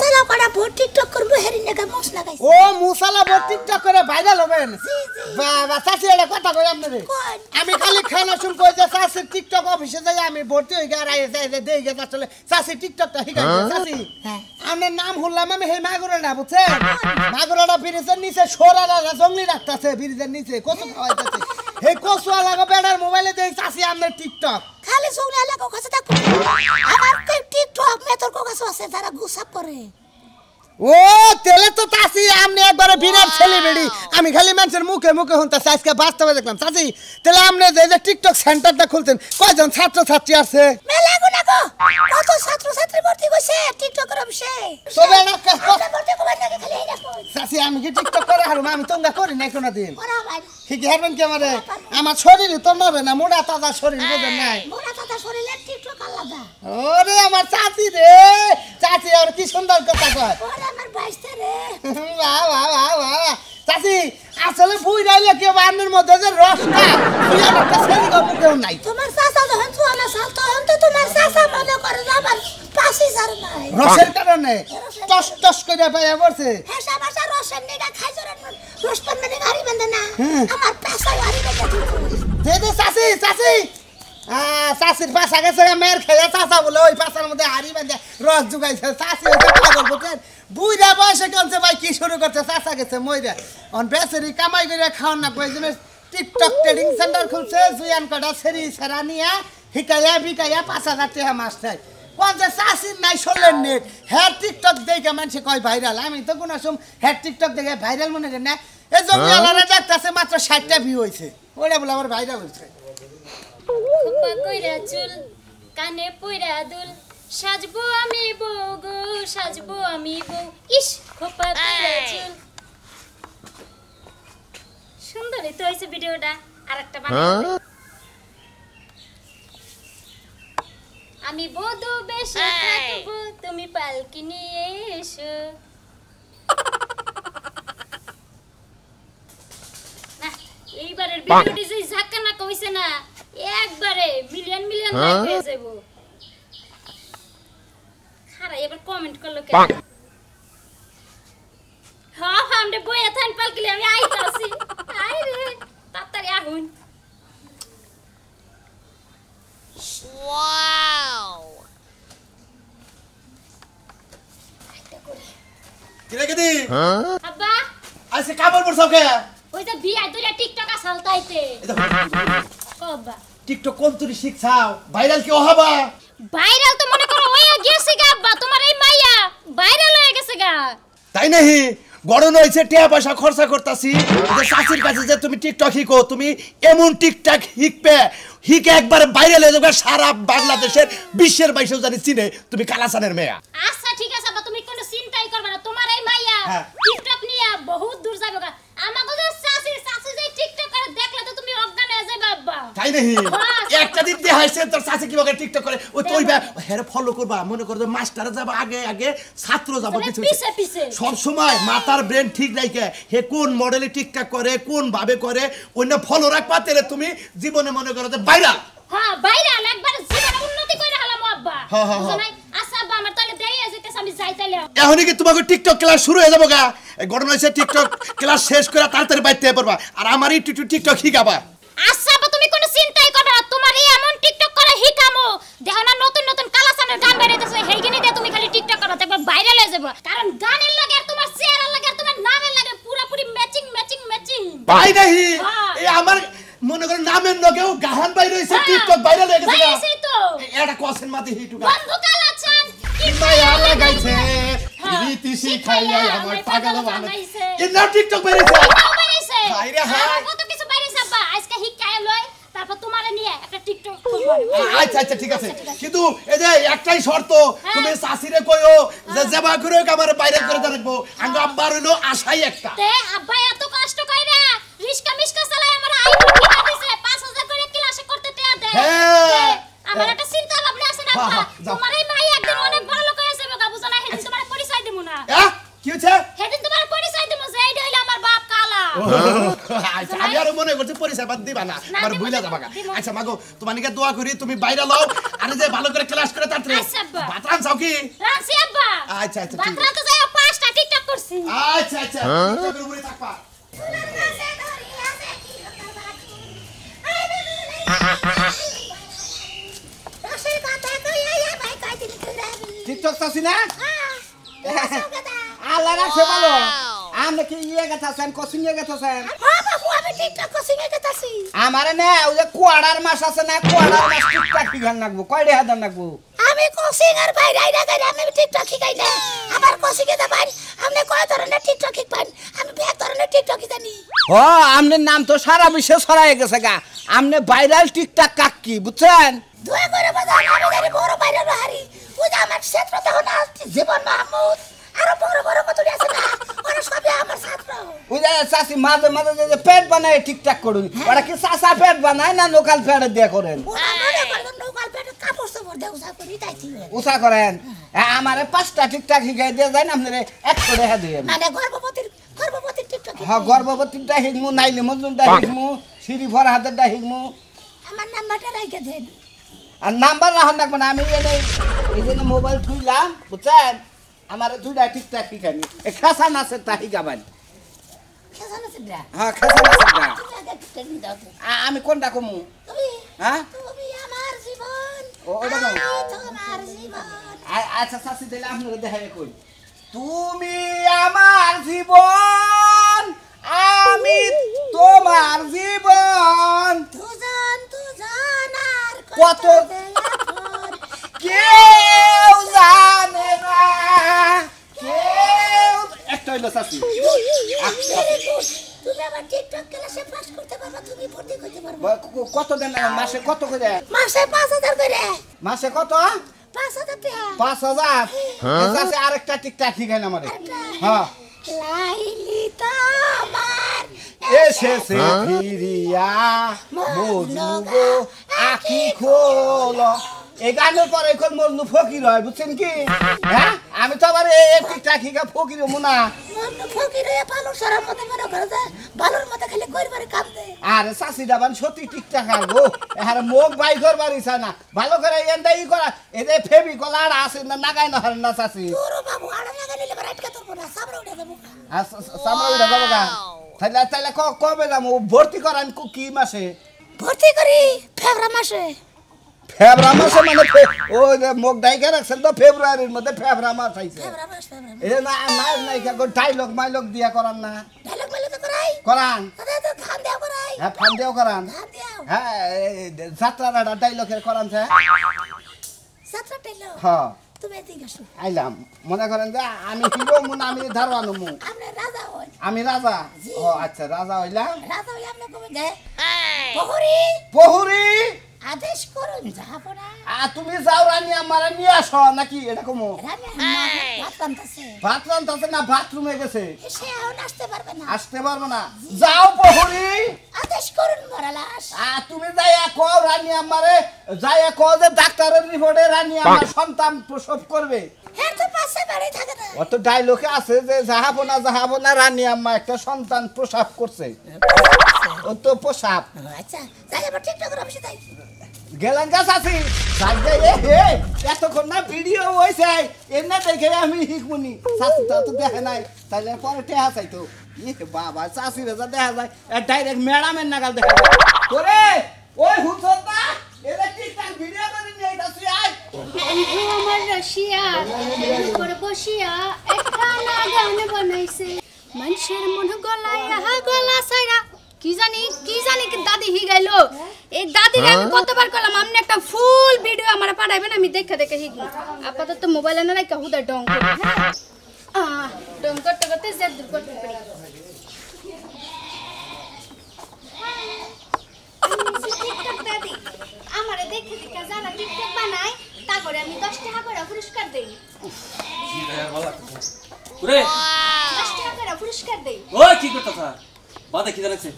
মুসালা করা vote TikTok করব হেরিন লাগা মস লাগাইছে ও মুসালা ভোট টিকটক করে ভাইরাল হবেন বাবা চাচি এটা কথা কই আপনারে আমি খালি খানা শুন কই যে চাচি টিকটক অফিসে যাই আমি ভর্তি হই গারাই যাই দেই গে আসলে চাচি টিকটকটা শিখাই চাচি আমার নাম হলাম আমি হে মাগুরাটা বুঝছেন মাগুরাটা ব্রিজের নিচে সোরারা জঙ্গলি রাখতাছে ব্রিজের নিচে কচু খাওয়াইতাছে এই কচু লাগা বেড়ার মোবাইলে দেই চাচি আপনার টিকটক খালি জঙ্গলি লাগা কাছে থাকো আমার টিকটক মে তোর কাছে আছে যারা গুসাপ করে ও তেলে তো চাচি আমনে একবারে বিরাট সেলিব্রিটি আমি খালি মানুষের মুখে মুখে শুনতাছি আজকে বাস্তবে দেখলাম চাচি তাহলে আপনি যে টিকটক সেন্টারটা খুলতেন কয়জন ছাত্র ছাত্রী আছে মেলা গুনা গো কত ছাত্র ছাত্রী ভর্তি কইছে টিকটকের অফিসে তবে না ভর্তি কই না খালি এই দেখো চাচি আমি কি টিকটক করে হারুম আমি তোমরা করি না কোনো দিন ওরা ভাই কি হারবেন কি আমারে আমার শরীর তো নবে না মোটা তাজা শরীর বুঝেন নাই মোরা তাতা শরীরে টিকটক আলাদা ওরে আমার চাচি রে চাচি আর কি সুন্দর কথা কয় ওরে আমার বাইস্তা রে বাহ বাহ বাহ বাহ চাচি আসলে বুই রাইলে কি বান্নের মধ্যে যে রসটা তুই একটা ছেলে মুখেও নাই তোমার চাচা যখন চুয়ানা সাল তখন তো তোমার চাচা মনে করে যাবার পাশি সার নাই রসের কারণে টস টস করে পাইয়া পড়ছে হেসা ভাষা রসের নিগা খাই জরেন রস পান্নে গাড়ি বাঁধে না আমার পেশা গাড়ি বাঁধে দে দে চাচি চাচি চাচির পাশা গেছে মেয়ের খেয়ে চাচা বলে ওই পাশার মধ্যে হাড়ি বাঁধে রস জুগাইছে চাচি ওইটা পাগল বুঝছেন বুইরা বয়সে কেমছে ভাই কি শুরু করছে চাচা গেছে মইরা অন বেচারি কামাই করে খাওয়ান না কয়েকজনে টিকটক ট্রেডিং সেন্টার খুলছে জুয়ান কটা সেরি সেরা নিয়ে হিকাইয়া বিকাইয়া 5,000 টাকা মাস চাই কোন যে চাচির নাই শোলেন নেট হ্যাঁ টিকটক দেখে মানুষে কয় ভাইরাল আমি তো কোনো সময় হ্যাঁ টিকটক দেখে ভাইরাল মনে করেন না এই জমি আলাদা দেখতেছে মাত্র 60টা ভিউ হয়েছে ওটা বলে আমার ভাইরাল হয়েছে খোপা কইরা চুল কানে পইরা দুল সাজবো আমি বউ গো সাজবো আমি বউ ইস খোপা কইরা চুল সুন্দরই তো হইছে ভিডিওটা আরেকটা বানাই আমি বধূ বেশে থাকবো তুমি পালকি নিয়ে এসো এইবারের ভিডিওটি যে ঝাক্কানা কইছে না একবারে মিলিয়ন মিলিয়ন লাইক হয়ে যাবো খারা এবার কমেন্ট করলো কেন হ্যাঁ আমরা বইয়া থান পালকিলে আমি আইতাছি আই রে তাড়াতাড়ি আহুন ওয়াও কিরে কেদি আব্বা আইছে কাপড় পরছও কে ওই যে ভিআই দুইটা টিকটক চালতাইতে কবা টিকটক কোন তুই শিখছাও ভাইরাল কি হবা ভাইরাল তো মনে করো হয়ে গেছে গা আব্বা তোমার এই মাইয়া ভাইরাল হয়ে গেছে গা তাই নাহি গড়ন হইছে টাকা পয়সা খরচা করতাছি যে চাচির কাছে যে তুমি টিকটক শিখো তুমি এমন টিকটক শিখবে হিকে একবার ভাইরাল হয়ে যাবে সারা বাংলাদেশের বিশ্বের বাইশেও জানি চিনে তুমি কালাসানের মেয়া আচ্ছা ঠিক আছে আব্বা তুমি কোনো চিন্তাই করবে না তোমার এই মাইয়া টিকটক নিয়ে বহুত দূর যাবে গা আমাগো যে চাচি যে টিকটক করে দেখলে তো তুমি অজ্ঞান হয়ে যাবে আব্বা তাই নাহি একটা দিন দিয়ে হাইছে তোর চাচি কিভাবে টিকটক করে ওই তো হেরে ফলো করবা মনে করবে মাস্টার যাব আগে আগে ছাত্র যাব কিছু পিছে পিছে সব সময় মাথার ব্রেন ঠিক রাখে হে কোন মডেলে টিকটক করে কোন ভাবে করে অন্য ফলো রাখবা তাহলে তুমি জীবনে মনে করো যে ভাইরাল হ্যাঁ ভাইরাল একবার জীবনে উন্নতি করে হলাম আব্বা বুঝছ নাই আচ্ছা আব্বা আমার তাহলে দেরি আছে কেস আমি যাই তাইলে এখনই কি তোমাকে টিকটক ক্লাস শুরু হয়ে যাবো গা ঘটনা হয়েছে টিকটক ক্লাস শেষ করে তাড়াতাড়ি বাইতে পারবা আর আমারই টিকটক শিখাবা আচ্ছা আব্বা তুমি কোনো চিন্তাই করবে না তোমার এই এমন টিকটক করে হিকামো দেখো না নতুন নতুন কালাসানের গান বেরিয়েছে হেইগিনি দিয়ে তুমি খালি টিকটক করো দেখবা ভাইরাল হয়ে যাবে কারণ গানের লাগে আর তোমার চেহারার লাগে আর তোমার নামের লাগে পুরোপুরি ম্যাচিং ম্যাচিং ম্যাচিং ভাই নাহি এই আমার মনে করে নামের লগেও গাহান বাইরে হইছে টিকটক ভাইরাল হয়ে গেছে ভাইরাল তো এটা কোসেন মাটি হিটুগা বন্ধু কালাচান কি মায়া লাগাইছে রীতি শিখাইয়া আমার পাগল বানাইছে ইনা টিকটক বাইরেছে হাইরে হাই কত কিছু বাইরেছে আব্বা আজকে হিকায় লয় তারপর তোমারে নিয়ে একটা টিকটক করব আচ্ছা আচ্ছা ঠিক আছে কিন্তু এই যে একটাই শর্ত তুমি চাচিরে কইও যে জেবা করে আমার বাইরে করে রাখবো আঙ্গ আব্বার হইলো আশাই একটা তে আব্বা এত কষ্ট কইরা রিস্কা মিস্কা চালায় আমার আইফোন কিনা দিছে 5000 করে ক্লাসে করতে টিয়া দেয় হ্যাঁ আমার একটা চিন্তা ভাবনা আছে না আব্বা তোমার এই মাই একদিন অনেক বড় লোক হয়েছে বাবা বুঝো না হেদিন তোমার পরিচয় দিমু না কি হচ্ছে হেদিন তোমার পরিচয় দিমু যে এইটা হইলো আমার বাপ কালা আচ্ছা আমি আর মনে করছি পরিচয় বাদ দিবা না আমার ভুইলা যাবা আচ্ছা মাগো তোমার নিকে দোয়া করি তুমি বাইরে লও আরে যে ভালো করে ক্লাস করে তাড়াতাড়ি আচ্ছা, আব্বা। ভাত রান্নাও কি রানছি আব্বা আচ্ছা আচ্ছা ঠিক বাতরা তো যাই 5টা টিকটক করছি আচ্ছা আচ্ছা টিকটকের উপরে থাকবা টিকটক চাচ্ছি না আল্লাহ রাখছে ভালো আমরা কি ইয়ে গেছাছেন কোচিং এ গেছাছেন আমারে না ওই যে কোয়াড়ার মাস আছে না কোয়াড়ার মাস টিকটক কি গান লাগবো কয় টাকা দাম লাগবো আমি কোচিং এর বাইরে আইরা গাইরা আমি টিকটক শিখাই না আমার কোচিং এ ভাই আপনি কয় ধরনের টিকটক শিখাবেন আমি বেশ ধরনের টিকটক জানি ও আমনের নাম তো সারা বিশ্বে ছড়াই গেছে গা আমনে ভাইরাল টিকটক কাকি বুঝছেন দয়া করে বাজার আমি জানি বড় বাইরে হারি ওই যে আমার ক্ষেত্র তখন জীবন মাহমুদ আরো বড় বড় কত আছে না ওরা সবই আমার ছাত্র ওই যে চাষি মাঝে মাঝে যে পেট বানায় টিকটক করুন ওরা কি চাষা পেট বানায় না লোকাল পেট দিয়ে করেন ওরা মনে করেন নৌকাল পেটে কাপড় চোপড় দিয়ে উষা করি তাই ঠিক উষা করেন আমারে 5টা টিকটক শিখাই দিয়ে যায় না আপনারে 100 টাকা দিয়ে মানে গর্ভবতীর টিকটক হ্যাঁ গর্ভবতীটা হিগমু নাইলে মজুনটা হিগমু সিঁড়ি ভরা হাতেরটা হিগমু আমার নাম্বারটা রাইখে দেন আর নাম্বার রাখুন রাখবো না আমি এই জন্য মোবাইল থুইলাম বুঝছেন আমার 2টা টিকটক শিখানি খাসা নাচের তা শিখাবেন কেমন আছে ব্রা হ্যাঁ খাসা নাচেরটা তুমি আগে টিকটক নি দাও আমি কোনটা কমু তুমি হ্যাঁ তুমি আমার জীবন ওটা নাও। আমি তোমার জীবন আচ্ছা চাষি দিলে আপনাকে দেখাই কই তুমি আমার জীবন আমি তোমার জীবন দুজন আর কত আপন। কেউ জানে না কেউ একটা হইলো চাষি Very good. তুমি আমার টিকটক ক্লাসে পাস করতে পারবা তুমি ভর্তি করতে পারবা কত দেন মাসে কত করে মাসে 5000 করে মাসে কত 5000 টাকা 5000 চাষি আরেকটা টিকটক শিখাই না আমারে হ্যাঁ লাইলি তো আমার এসেছে ফিরিয়া মজনু গো আখি খোলো এই গানের পরে এখন মজনু ফকির হয় বুঝছেন কি হ্যাঁ আমি তো আবার এই টিকটক শিখা ফকির হবো না মন ফকির হয়ে পালন সরার মতো মনে করে যে বালুর মতো খালি কইরবারে কাম দে আরে চাষি দাবান সত্যি টিকটক আসবো আর মুখ বাই করবার ইচ্ছা না ভালো করে এনটা ই করা এই যে ফেবি কলার আছে না নাগাই না হার না চাষি তোর বাবু আড়া লাগা নিলে বারে আটকা তোর না সামনে উঠে যাবো আর সামরা উঠে যাবো গা তাহলে তাহলে কবে যাবো ভর্তি করান কি মাসে ভর্তি করি ফেব্রুয়ারি মাসে ফেব্রুয়ারি মাসে মানে ওই যে মুখ ডাইকে রাখছেন তো ফেব্রুয়ারির মধ্যে ফেব্রুয়ারি মাস আইছে ফেব্রুয়ারি এই না নাই নাই কেন ডাইলগ মাইলগ দিয়া করান না ডায়লগ বলে তো করাই করান আরে তো খান দেও করাই হ্যাঁ ফান দিয়েও করান খান দেও হ্যাঁ যাত্রাটা ডাইলগের করান স্যার সাতটা টেলো হ্যাঁ তুমি এদিকে আসো আইলাম মনে করেন যে আমি হিরো মুন আমি ধারওয়ান মু আপনি রাজা হন আমি রাজা ও আচ্ছা রাজা হইলাম রাজা হই আপনি কবে গে প্রহরী প্রহরী আদেশ করুন যাবো না তুমি যাও রানী আমার নিয়ে আসো নাকি এটা কমো রানী আমার ভাত রান্তাছে ভাত রান্তাছে না বাথরুমে গেছে সে এখন আসতে পারবে না আসতে পারবো না যাও প্রহরী আদেশ করুন মরালাস তুমি যাইয়া কও রানী আমারে যাইয়া কও যে ডাক্তারের রিপোর্টে রানী আমার সন্তান প্রসব করবে হ্যাঁ তো পাশে বাড়ি থাকে না অত ডায়লগে আছে যে যাহাবো না রানী আম্মা একটা সন্তান প্রসব করছে ও তো প্রসব আচ্ছা তাই আবার টিকটক করে বসে তাই গেলেন গাছ আছি এতক্ষণ না ভিডিও হয়েছে এমনি দেখে আমি হিকমুনি শাশু তো দেখে নাই তাহলে পরে টেহা চাইতো বাবা চাষি রেজা দেখা যায় ডাইরেক্ট ম্যাডামের নাগাল দেখা যায় তোরে ওই হুসন না এলে টিকটক ভিডিও করে নিয়ে আইতাছি আয় বন্ধু আমার রশিয়া করে বসিয়া একখানা গান বানাইছে মানুষের মন গলাইয়া গলা ছাইরা কি জানি দাদি হি গেল এই দাদিরে আমি কতবার কইলাম আপনি একটা ফুল ভিডিও আমারে পাঠাইবেন আমি দেখে শিখব আপাতত মোবাইলে না রাখা হুদা ডং করি ডং করতে করতে যে দূর করতে পারি টিকটক দাদি আমারে দেখে যারা টিকটক বানায় তা করে আমি 10 টাকা করে পুরস্কার দেই ওরে 10 টাকা করে পুরস্কার দেই ওই কি করতেছ বাদে কি জানাচ্ছে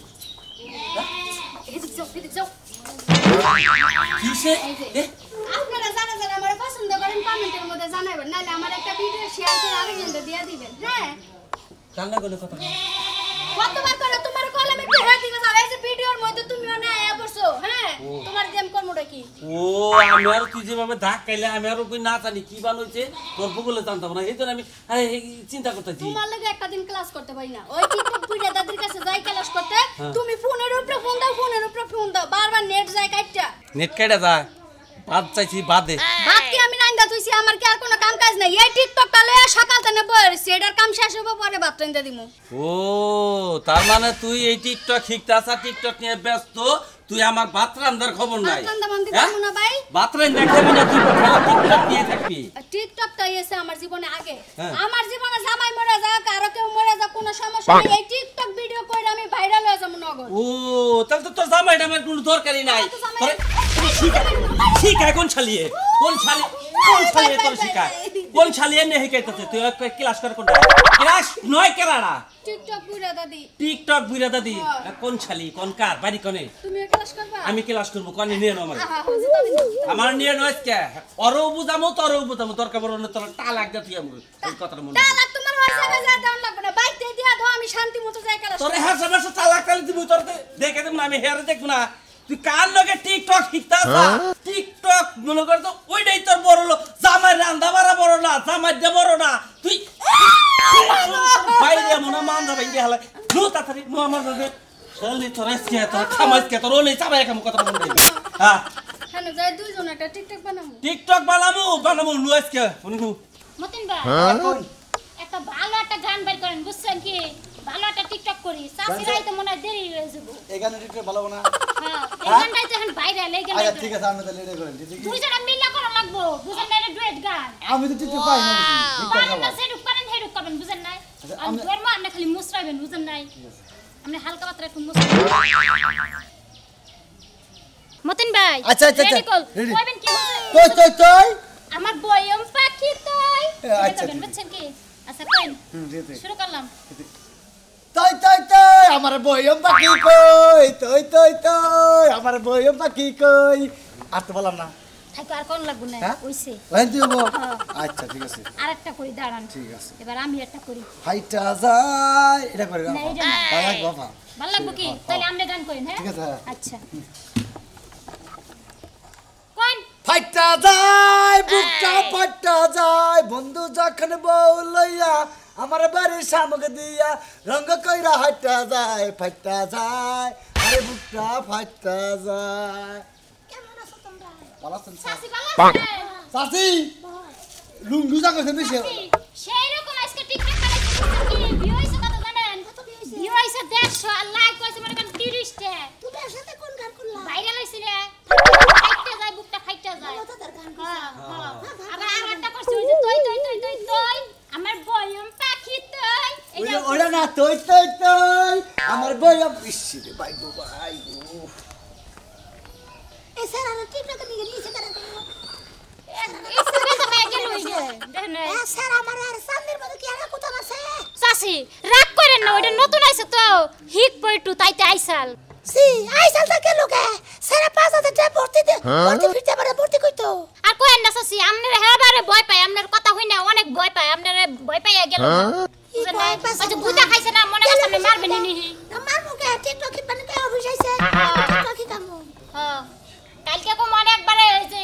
এদিক যাও কিসে এ আপনারা যারা আমার পছন্দ করেন কমেন্টের মধ্যে জানাবেন নাহলে আমার একটা ভিডিও শেয়ার করে আরেকজনকে দিয়ে দিবেন হ্যাঁ কান্না করলে কথা কতবার করে তোমার কলমে একটু হেড দিকে যাও এই যে ভিডিওর মধ্যে তুমিও না আয়া পড়ছো হ্যাঁ তোমার আর গেম করমুটা কি ও আমি আর তুই যেভাবে ধাক খাইলে আমি আর কই না জানি কি বানাইছে তোর গুগলে জানতাম না এইজন্য আমি আরে চিন্তা করতেছি তোমার লাগে একটা দিন ক্লাস করতে পারি না ওই টিকটক বুইড়া দাদির কাছে যাই ক্লাস করতে তুমি ফোনের উপরে ফোন দাও বারবার নেট যায় কাটটা নেট কেটে যা বাদ চাইছি বাদে বাদ কি আমি নাইন্দা তুইছি আমার কি আর কোনো কাম কাজ নাই এই টিকটকটা লয়ে সকাল থেকে বইছি এটার কাম শেষ হবে পরে বাদ টাইন্দা দিমু ও তার মানে তুই এই টিকটক শিখতাছ টিকটক নিয়ে ব্যস্ত তুই আমার ভাত রান্নার খবর নাই ভাত রান্না বান্দি পারবো না ভাই ভাত রান্না খাবি না তুই টিকটক নিয়ে থাকবি টিকটকটা এসে আমার জীবনে আগে হ্যাঁ। আমার জীবনে জামাই মরে যাক কারো কেউ মরে যাক কোনো সমস্যা নেই এই টিকটক ভিডিও কইরা আমি ভাইরাল হয়ে যাবো নগদ ও তাহলে তো তোর জামাইটা আমার কোনো দরকারই নাই আমার তো জামাই- তোরে শিখা কোন ছালিয়ে তোর শিখা কোন ছালিয়ে নে শিখাইতেছে তুই একটা ক্লাস কর কোনটা ক্লাস নয় কেরাড়া টিকটক বুইড়া দাদি টিকটক বুইরা দাদি কোন ছালি কোন কার বাড়ি কোনে তুমি ক্লাস করবা আমি ক্লাস করব কোন নিয়ে নাও আমার আহা হুজুর দাদি আমার নিয়ে নয় কে অরও বুঝামো তোরও বুঝামো দরকার বড় না তোর টা লাগদে তুই আমার এই কথাটা মনে তালাক তোমার ওই জায়গায় যা দাও লাগবে না বাইতে দিয়া দাও আমি শান্তি মতো যাই ক্লাস তোরে হাসা মাসা তালাক তালি দিব তোর দেখে দেব না আমি হেরে দেখব না তুই কার লগে টিকটক শিখতাছ টিকটক মনে কর তো ওইটাই তোর বড় হলো জামাই রান্দা বাড়া বড় না জামাই দে বড় না তুই বাইরে মনে মানজা ভাঙ্গে হালা নো তাড়াতাড়ি নো আমার দাদে চলি তোর এসকে তোর খামাইকে তোর ওলে চাবাই খাম কথা বলতে হ্যাঁ হ্যাঁ যাই দুইজন একটা টিকটক বানাবো টিকটক বানামু নো আজকে শুনু মতিন ভাই একটা ভালো একটা গান বের করেন বুঝছেন কি ভালো একটা টিকটক করি চাচিরাই তো মনে হয় দেরি হয়ে যাবো এখানে টিকটক ভালো না হ্যাঁ এই গানটাই তো এখন বাইরে এই আচ্ছা গানটাই ঠিক আছে আমি তাহলে এটা করেন ঠিক আছে দুইজনে মিলা করা লাগবো বুঝেন না এটা ডুয়েট গান আমি তো টিকটক পাই না পারেন না সেটুক পারেন হেডুক করবেন বুঝেন নাই আমি দুয়ার মা আপনি খালি মুসরাইবেন বুঝেন নাই আপনি হালকা পাতলা একটু মুসরাইবেন মতিন ভাই আচ্ছা, আচ্ছা, ready কল ready। কইবেন কি বলছেন তুই আমার বয়ম পাখি তুই আচ্ছা, কইবেন বুঝছেন কি আচ্ছা কইন শুরু করলাম তুই আমার বয়ম পাখি কই তুই আমার বয়ম পাখি কই আর তো বললাম না থাকো আর কোন লাগবো না হ্যাঁ? কইছে লাইন দিব হ্যাঁ। আচ্ছা ঠিক আছে আরেকটা করি দাঁড়ান ঠিক আছে এবার আমি একটা করি হাইটা যায় এটা করে না, এটা না। ভাই বাবা ভালো লাগবো কি তাহলে আমরা গান করেন হ্যাঁ ঠিক আছে, হ্যাঁ। আচ্ছা কোন ফাইটা যায় বুকটা ফাইটা যায় বন্ধু যখন বউ লইয়া আমার বাড়ির সামনে দিয়া রঙ কইরা হাইটা যায় ফাইটা যায় আরে বুকটা ফাইটা যায় কেমন আছো তোমরা ভালো আছেন সাসি ভালো আছে চাচি লুঙ্গি জাগছে বেশি সেই রকম আজকে টিকটক বানাইছি কি ভিউ হইছে কত জানেন কত ভিউ হইছে 150 আর লাইক হইছে মনে করেন 30 টা তুমি এর সাথে কোন গান করলা ভাইরাল হইছে রে ফাইটটা যায় বুকটা ফাইটটা যায় তাদের গান হ্যাঁ আবার আরেকটা করছি ওই যে তুই আমার বয়ম পাখি তুই এটা ওরা না তুই আমার বই ইসি রে ভাই গো ভাই গো এই স্যার আর টিকটক নিয়ে নিচে করে এই সবে তো ভাই গেল ওই যে দেখেন স্যার আমার আর সামনের মধ্যে কি আর কোথা আছে সাসি রাগ করেন না ওটা নতুন আইছে তো হিক পয়টু তাইতে আইসাল সি আইসাল থেকে লোকে স্যার 5000 টাকা ভর্তি দে ভর্তি ফিরতে পারে ভর্তি কইতো আর কোয়েন না সাসি আমনে হেবারে ভয় পায় আমনের কথা হই না অনেক ভয় পায় আমনের ভয় পাইয়া গেল বুঝেন না আচ্ছা বুঝা খাইছে না মনে করছে আমি মারবে নি আমার মুখে টিকটক কি বানাতে অফিস আইছে টিকটক কি কামো হ্যাঁ কালকে কো মনে একবারে এই যে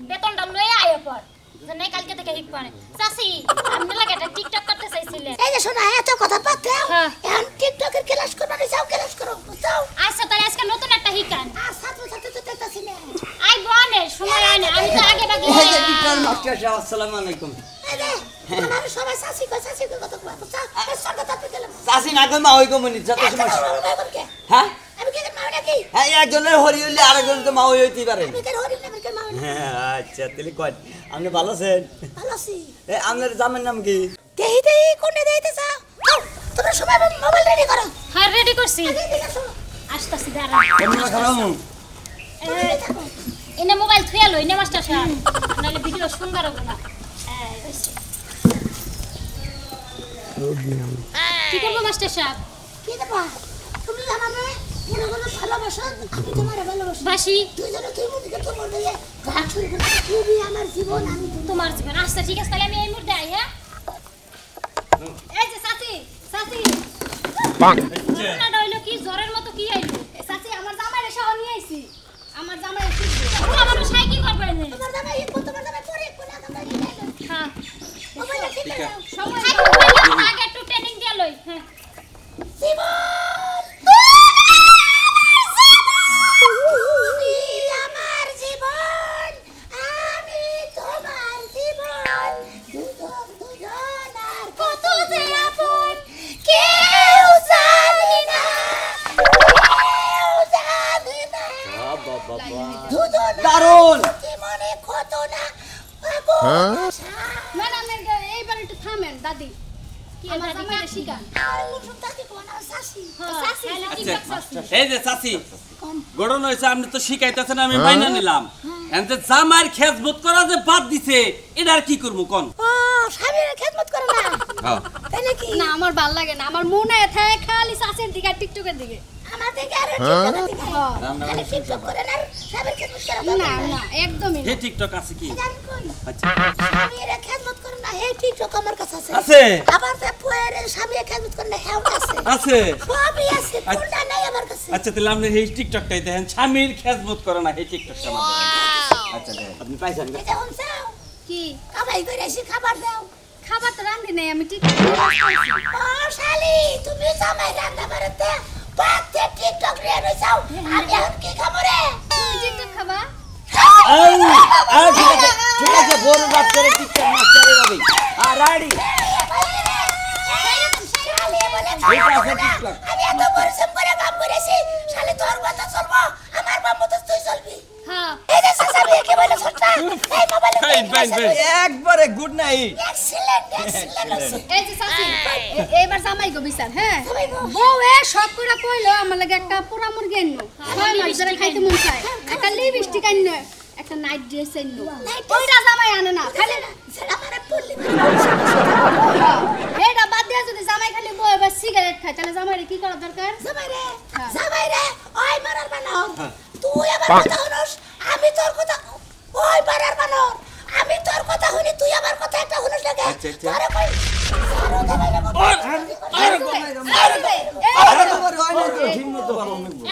বেতনটা লয়ে আইও পর বুঝেন না কালকে থেকে হিক পারে সাসি আমনে লাগে একটা টিকটক করতে চাইছিলেন এই যে শোনা এত কথা পাতে হ্যাঁ। এখন টিকটকের ক্লাস করবা যাও ক্লাস করো যাও আচ্ছা তাহলে আজকে নতুন একটা হিকান আর ছাত্র ছাত্রী তো দেখতাছি না আই বনে সময় হয় না আমি তো আগে ভাগে মাস্টার সাহেব আসসালামু আলাইকুম এই যে আমার সবাই সাসি কত কথা বুঝছো এই সরটা তাপে দিলাম চাষি না কই মা হই কমনি যত সময় হ্যাঁ আমি কি মাও নাকি হ্যাঁ একজনের হরি হইলে আরেকজন তো মা হই হইতে পারে আমি কেন হরিণ আমি কেন মাও হ্যাঁ আচ্ছা তাহলে কই আপনি ভালো আছেন ভালো আছি এ আপনার জামের নাম কি দেই কোনে দেইতে চাও তোমরা সবাই মোবাইল রেডি করো হ্যাঁ রেডি করছি ঠিক আছে আসতাছি দাঁড়া কেমন খারাপ এনে মোবাইল থুয়া লই না মাস্টার সাহেব নালে ভিডিও সুন্দর হবে না এই হইছে কি করবো মাস্টার সাহেব কি দেবা তুমি আমারে মনে করো ভালোবাসো আমি তোমারে ভালোবাসি বাসি দুইজনে তুই মুদিকে তোমার দিয়ে গান শুরু করে তুমি আমার জীবন আমি তোমার জীবন আচ্ছা ঠিক আছে তাহলে আমি এই মুহূর্তে আই হ্যাঁ এই যে সাথী না হইলো কি জ্বরের মতো কি আইলো চাচি আমার জামাই রে সহ নিয়ে আইছি আমার জামাই হইনি তোমার জামাই হিকবো তোমার জামাই পরে কোলা কামড় দিয়ে হ্যাঁ মোবাইল ঠিক ঠিক আছে আছে। সময় আগে একটু ট্রেনিং দিয়ে লই হ্যাঁ জীবন তুমি আমার জীবন আমি তোমার জীবন দুজন দুজন আর কত যে আপন কেউ জানে না দুজন দারুণ মনে কত না ম্যাডাম এইবার একটু থামেন দাদি আমার জামাইরে শিখান এই যে চাচি গড়ন হয়েছে আপনি তো শিখাইতেছেন আমি মাইনা নিলাম এনতে জামার খেজমত করা যে বাদ দিছে এটা আর কি করবো কোন স্বামীর খেদমত করে না তাই নাকি না আমার ভাল লাগে না আমার মনে থাকে খালি শাসের দিকে আর টিকটকের দিকে আমার থেকে আর টিকটক দিকে খালি টিকটক করে না স্বামীর খেদমত করে না না একদমই হে না টিকটক আছে কি জানি কই আচ্ছা স্বামীর খেদমত করে না হে টিকটক আমার কাছে আছে আছে আবার যে পুয়ের স্বামীর খেদমত করে না হেও আছে আছে সবই আছে কোনটা নাই আমার কাছে আচ্ছা তাহলে আপনি এই টিকটকটাই দেখেন স্বামীর খেজমত করে না এই টিকটকটা আমাদের আচ্ছা দেখেন আপনি পাইছেন এই যে হনসাও কি কামাই করে এসে খাবার দাও খাবার তো রান্ধি নাই আমি টিকটক ও শালি তুমি জামাই রান্না করতে পাতে টিকটক রে রইছাও আমি এখন কি খাবো রে তুমি টিকটক খাবা ঠিক আছে বড় বাচ্চারে টিকটক মাস্টারে ভাবি আর রাডি আমি এত পরিশ্রম করে কাম করেছি শালি তোর কথা চলবো আমার বাম্মু তো তুই চলবি হ্যাঁ এই যে সাসাবি কি বলে ছোটটা এই মোবাইলে ফাইন একবারে গুড নাইট এক্সিলেন্ট এই যে শাসি এইবার জামাই গো বিচার হ্যাঁ জামাই গো। বউ সব করে কইলো আমার লাগে একটা পোড়া মুরগি আননো 6 মাস ধরে খাইতে মন চায় একটা লিপস্টিক আননো একটা নাইট ড্রেস আননো ওইটা জামাই আনে না খালি সেটা মানে পড়লি এইটা বাদ দিয়ে যদি জামাই খালি বউ এবার সিগারেট খায় তাহলে জামাইরে কি করা দরকার জামাই রে ওই মারার বানর তুই আমার কথা শুনস আমি তোর কথা ওই মারার বানর আমি তোর কথা শুনি তুই আমার কথা একটা শুনস লাগে আচ্ছা, আচ্ছা। তোরে কই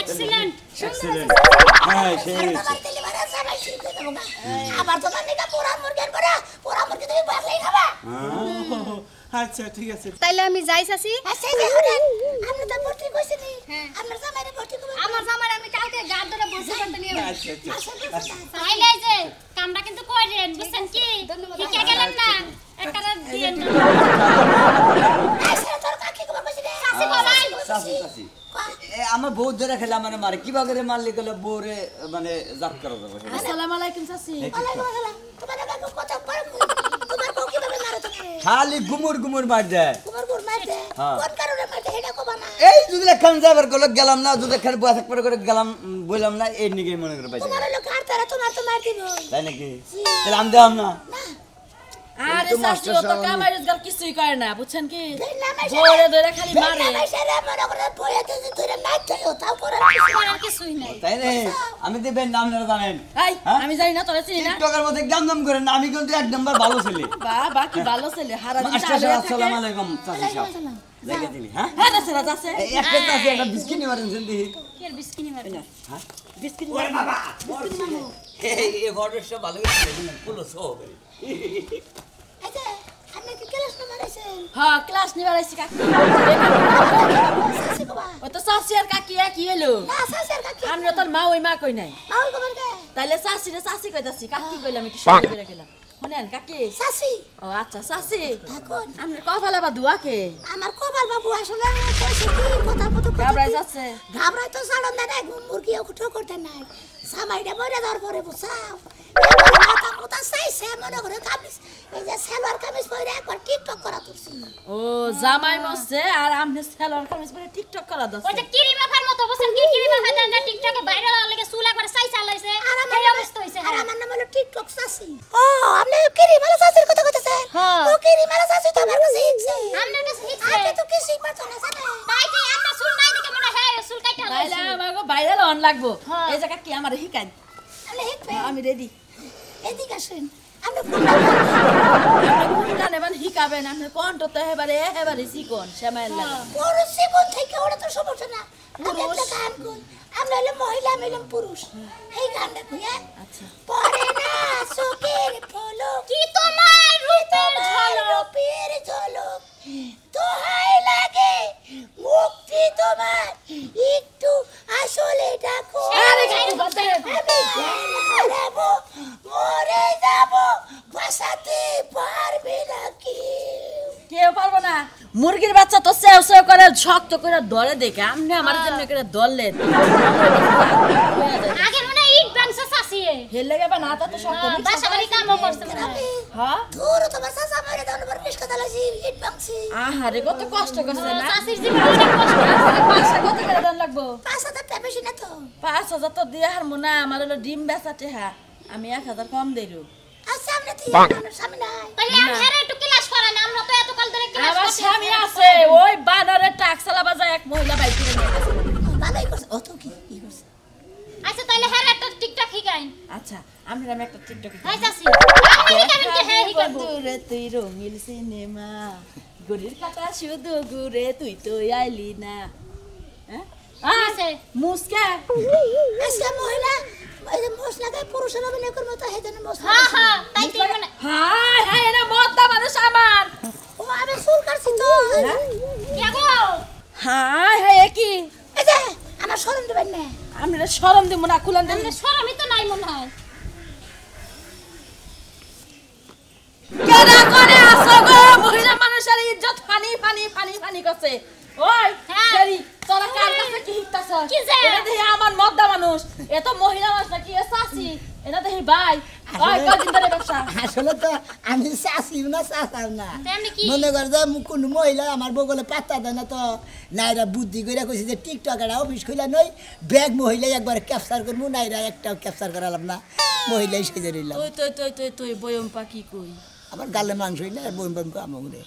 এক্সিলেন্ট হ্যাঁ সেই আবার তোমার নিকা পোড়া মুরগির পোড়া মুরগি তুমি বাসলেই খাবা আচ্ছা ঠিক আছে তাইলে আমি যাই চাচি আচ্ছা যে শুনেন আপনি তো ভর্তি কইছেন হ্যাঁ। আপনার জামাইরে ভর্তি করবেন আমার জামাই আমি কালকে গাড় ধরে বসে করতে নিয়ে আচ্ছা আচ্ছা তাইলে যে কামটা কিন্তু করেন বুঝছেন কি ঠিকই গেলেন না একটা দিয়েন না আচ্ছা তোর কাকি কবার কইছিস রে চাচি বলেন চাচি চাচি আমার বউ ধরে খেলে আমার মারে কি বাগরে মারলি গেলে বউরে মানে জাত করা যাবে আসসালামু আলাইকুম চাচি তোমার কাকু কথা পরে তোমার বউ কিভাবে মারে তোমারে খালি গুমুর মার দেয় তোমার বউ মারতে হ্যাঁ। কোন কারণে মারতে এটা কবা না এই যদি লেখান যাবার গেল গেলাম না যদি এখানে বসে পরে করে গেলাম বললাম না এই নিগে মনে করে পাইছে তোমার লোক আর তারা তোমার তো মার দিব তাই নাকি তাহলে আমি দিলাম না আরে শাশি ও তো কামাই রোজগার কিছুই করে না বুঝছেন কি নামে জোরে ধরে খালি মারে সেরে মনে করে বইয়ে দিতে ধরে মারতে তাও করে করার কিছুই নাই তাই রে আমি দেবেন নাম না জানেন এই হ্যাঁ? আমি জানি না তোরা চিনি না টিকটকের মধ্যে নাম করে না আমি কিন্তু এক নাম্বার ভালো ছেলে বাবা কি ভালো ছেলে হারা দিন মাস্টার চালিয়ে সাহেব থাকে আসসালামু আলাইকুম চাচি সাহেব জায়গা দিলি হ্যাঁ হ্যাঁ দাসে যাচ্ছে এই একটা চাচি একটা বিস্কিট নিয়ে মারেন দিহি কি আর বিস্কিনি মারে হ্যাঁ বিস্কিট ওরে বাবা এই ভরসা ভালো করে পুরো সব আচ্ছা আপনি কি ক্লাস না মারাইছেন হ্যাঁ ক্লাস নিবার আইছি কাকি সাসি কবা ও তো শাশি আর কাকি কি হলো না সাসের কাকি আমরা তোর মা ওই মা কই নাই মাউল কবার কে তাইলে শাশি রে শাশি কইতাছি কাকি কইলাম কি শুনে করে গেলাম শুনেন কাকি সাসি ও আচ্ছা শাশি থাকুন আমরা কপালে বা দুয়াকে আমার কপাল বাবু আসলে কইছে কি কথা কত গাবরাই যাচ্ছে ঘাবড়াই তো সাড়ন দেয় না মুরগিও কুটো করতে নাই সামাইটা মরে ধর পরে বুঝাও মাথা কোথা চাইছে মনে করে কামিজ এই যে সালোয়ার কামিজ পরে একবার টিকটক করা তুলছি ও জামাই মরছে আর আমনে সেলর কামিজ পরে টিকটক করা ওই দছে যে কিরি মাখার মতো বুঝছেন কি কিরি মাখা দেন টিকটকে ভাইরাল হওয়ার লাগে চুল একবার সাই চালাইছে আর আমার এই অবস্থা হইছে আর আমার নাম হলো টিকটক চাচি ও আপনি কিরি মালা চাচির কথা কইতেছেন হ্যাঁ। ও কিরি মালা চাচি তো আমার কাছে শিখছে আমনে কাছে শিখছে আপনি তো কিছু পারতো না জানেন তাই যে আমরা চুল নাই দেখে মনে হয় চুল কাইটা তাইলে লাইছে আমাগো ভাইরাল হন লাগবো হ্যাঁ। এই জায়গা কি আমার হিকাই আপনি শিখবে আমি রেডি এদিকে আসেন আমি কোন গান এবার হিকাবেন আপনার কণ্ঠ তো এবারে চিকন শ্যামায়ের লাগে পুরুষ জীবন থেকে ওরা তো সমস্যা না আমি একটা গান করি আমরা হলো মহিলা আমি হলাম পুরুষ এই গানটা কই আচ্ছা পরে না চোখের পলক কি তোমার রূপের ঝলক রূপের ঝলক দোহাই লাগে মুক্তি তোমার একটু আসলে ডাকো আরে গান বাদ আমি হারাবো মরে যাবো বাঁচাতে পারবে না কেউ পারবো না মুরগির বাচ্চা তো সেও সেও করে শক্ত করে ধরে দেখে আপনি আমার জন্য করে ধরলেন আগে মনে হয় ইট বাংসা চাষিয়ে হেল লাগে বা না তা তো শক্ত বাসা বাড়ি কামও করছে মনে হয় হ্যাঁ ধুর তোমার চাচা মরে দাও না বেশ কথা লাগছে ইট বাংছি আহারে কত কষ্ট করছে না চাষির জীবন অনেক কষ্ট পয়সা কত করে দাম লাগবো 5,000 টাকা বেশি না তো 5,000 তো দিয়ে হার মোনা আমার হলো ডিম বেচাতে হ্যাঁ আমি 1,000 কম দেইরু আচ্ছা আমরা সামনে নাই তাহলে আমরা একটু ক্লাস করেন আমরা তো এত কাল ধরে ক্লাস আমার করছি স্বামী আছে ওই বানরের টাক চালাবা যায় এক মহিলা বাইক কিনে নিয়ে গেছে ভালোই করছে অত কি করছে আচ্ছা তাহলে হ্যাঁ একটা টিকটক শিখাইন আচ্ছা আমি একটা টিকটক হাই চাষি আমি শিখাবেন কি হ্যাঁ শিখাবো দূরে তুই রঙিন সিনেমা গড়ির কাটা শুধু ঘুরে তুই তো আইলি না হ্যাঁ আছে মুসকা আচ্ছা মহিলা এই যে মোষ লাগায় পুরুষের অভিনয় করবো তো সেই জন্য মোষ হ্যাঁ হ্যাঁ তাই তো মানে হাই হাই এটা মদ্দা মানুষ আমার ও আমি চুল কাটছি তো ইয়াগো হাই হাই কি এই যে আমার শরম দেবেন না আমরা শরম দিব না খুলান দেন আমরা শরমই তো নাই মনে হয় কেডা করে আসো গো মহিলা মানুষের ইজ্জত ফানি করছে ওই হ্যাঁ। সেরি তোরা কার কাছে কি হিকতাছ কি যে? এটা দেখি আমার মদ্দা মানুষ এ তো মহিলা মানুষ নাকি এ চাচি এটা দেখি ভাই ওই কদিন ধরে ব্যবসা আসলে তো আমি চাষিও না চাষাও না তেমনি কি? মনে কর যে কোন মহিলা আমার বগলে পাত্তা দেয় না তো নাইরা বুদ্ধি করে কইছে যে টিকটক একটা অফিস খুলে নই ব্যাগ মহিলা একবার ক্যাপচার করবো নাইরা একটাও ক্যাপচার করালাম না মহিলাই সেজে রইলাম তুই বয়ম পাখি কই আমার গালে মাংস হইলে আর বইম বইম আমাকে